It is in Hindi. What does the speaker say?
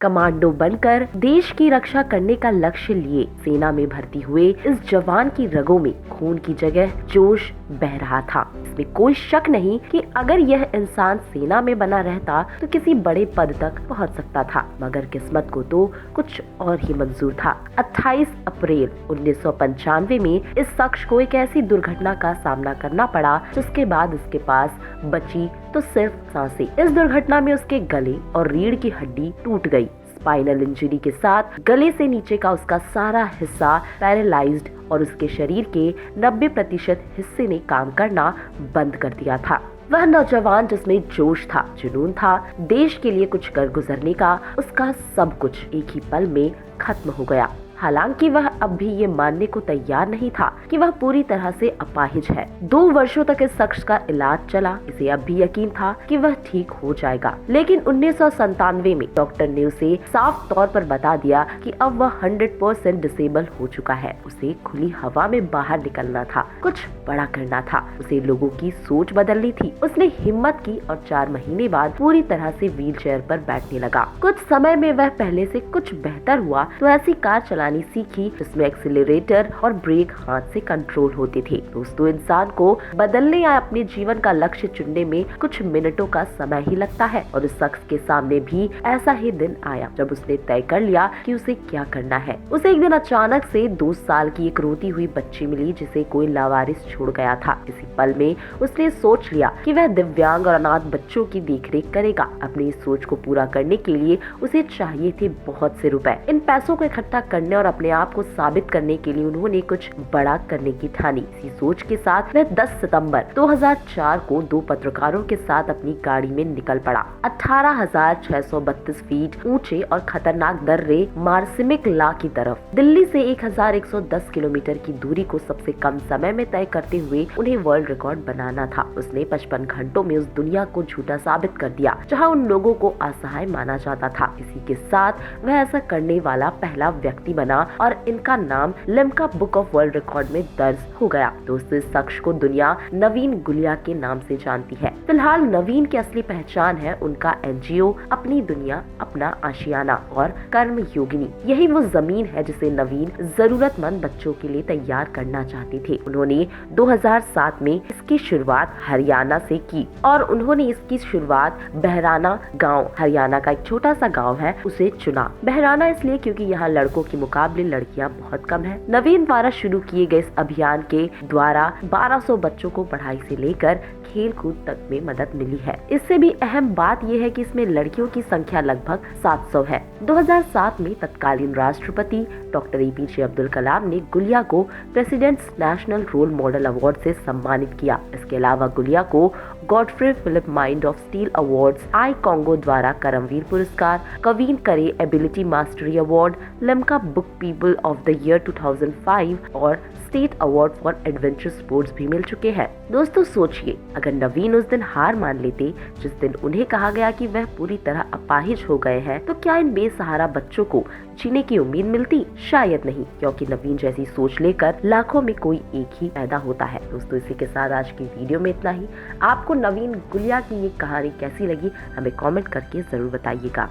कमांडो बनकर देश की रक्षा करने का लक्ष्य लिए सेना में भर्ती हुए इस जवान की रगों में खून की जगह जोश बह रहा था। इसमें कोई शक नहीं कि अगर यह इंसान सेना में बना रहता तो किसी बड़े पद तक पहुंच सकता था, मगर किस्मत को तो कुछ और ही मंजूर था। 28 अप्रैल 1995 में इस शख्स को एक ऐसी दुर्घटना का सामना करना पड़ा जिसके बाद उसके पास बची तो सिर्फ सांसें। इस दुर्घटना में उसके गले और रीढ़ की हड्डी टूट गई। स्पाइनल इंजरी के साथ गले से नीचे का उसका सारा हिस्सा पैरालाइज्ड और उसके शरीर के 90% हिस्से ने काम करना बंद कर दिया था। वह नौजवान जिसमें जोश था, जुनून था, देश के लिए कुछ कर गुजरने का, उसका सब कुछ एक ही पल में खत्म हो गया। हालांकि वह अब भी ये मानने को तैयार नहीं था कि वह पूरी तरह से अपाहिज है। 2 वर्षों तक इस शख्स का इलाज चला। इसे अब भी यकीन था कि वह ठीक हो जाएगा, लेकिन 1997 में डॉक्टर ने उसे साफ तौर पर बता दिया कि अब वह 100% डिसेबल हो चुका है। उसे खुली हवा में बाहर निकलना था, कुछ बड़ा करना था, उसे लोगों की सोच बदलनी थी। उसने हिम्मत की और 4 महीने बाद पूरी तरह से व्हीलचेयर पर बैठने लगा। कुछ समय में वह पहले से कुछ बेहतर हुआ तो ऐसी कार चलानी सीखी जिसमें एक्सीलरेटर और ब्रेक हाथ से कंट्रोल होते थे। दोस्तों, इंसान को बदलने या अपने जीवन का लक्ष्य चुनने में कुछ मिनटों का समय ही लगता है, और उस शख्स के सामने भी ऐसा ही दिन आया जब उसने तय कर लिया कि उसे क्या करना है। उसे एक दिन अचानक से 2 साल की एक रोती हुई बच्ची मिली जिसे कोई लावारिस छोड़ गया था। इसी पल में उसने सोच लिया कि वह दिव्यांग और अनाथ बच्चों की देखरेख करेगा। अपनी इस सोच को पूरा करने के लिए उसे चाहिए थे बहुत से रुपए। इन पैसों को इकट्ठा करने और अपने आप को साबित करने के लिए उन्होंने कुछ बड़ा करने की ठानी। इसी सोच के साथ वह 10 सितंबर 2004 को 2 पत्रकारों के साथ अपनी गाड़ी में निकल पड़ा। 18,632 फीट ऊंचे और खतरनाक दर्रे मार्सिमिक ला की तरफ। दिल्ली से 1,110 किलोमीटर की दूरी को सबसे कम समय में तय करते हुए उन्हें वर्ल्ड रिकॉर्ड बनाना था। उसने 55 घंटों में उस दुनिया को झूठा साबित कर दिया जहाँ उन लोगों को असहाय माना जाता था। इसी के साथ वह ऐसा करने वाला पहला व्यक्ति बना और इनका नाम Limca book of world record में दर्ज हो गया। दोस्तों, इस शख्स को दुनिया नवीन गुलिया के नाम से जानती है। फिलहाल नवीन की असली पहचान है उनका एनजीओ अपनी दुनिया अपना आशियाना और कर्म योगिनी। यही वो जमीन है जिसे नवीन जरूरतमंद बच्चों के लिए तैयार करना चाहते थे। उन्होंने 2007 में इसकी शुरुआत हरियाणा से की और उन्होंने इसकी शुरुआत बहराना गाँव, हरियाणा का एक छोटा सा गाँव है, उसे चुना। बहराना इसलिए क्योंकि यहाँ लड़कों के मुकाबले लड़कियां बहुत कम हैं। नवीन द्वारा शुरू किए गए इस अभियान के द्वारा 1200 बच्चों को पढ़ाई से लेकर खेल कूद तक में मदद मिली है। इससे भी अहम बात यह है कि इसमें लड़कियों की संख्या लगभग 700 है। 2007 में तत्कालीन राष्ट्रपति डॉक्टर APJ अब्दुल कलाम ने गुलिया को president's national role model award से सम्मानित किया। इसके अलावा गुलिया को Godfrey Philip mind of steel awards, iCONGO द्वारा करमवीर पुरस्कार, CavinKare ability mastery award, Limca book people of the year 2005 और state award for adventure sports भी मिल चुके हैं। दोस्तों, सोचिए अगर नवीन उस दिन हार मान लेते जिस दिन उन्हें कहा गया कि वह पूरी तरह अपाहिज हो गए हैं, तो क्या इन बेसहारा बच्चों को जीने की उम्मीद मिलती? शायद नहीं, क्योंकि नवीन जैसी सोच लेकर लाखों में कोई एक ही पैदा होता है। दोस्तों, इसी के साथ आज की वीडियो में इतना ही। आपको नवीन गुलिया की ये कहानी कैसी लगी हमें कमेंट करके जरूर बताइएगा।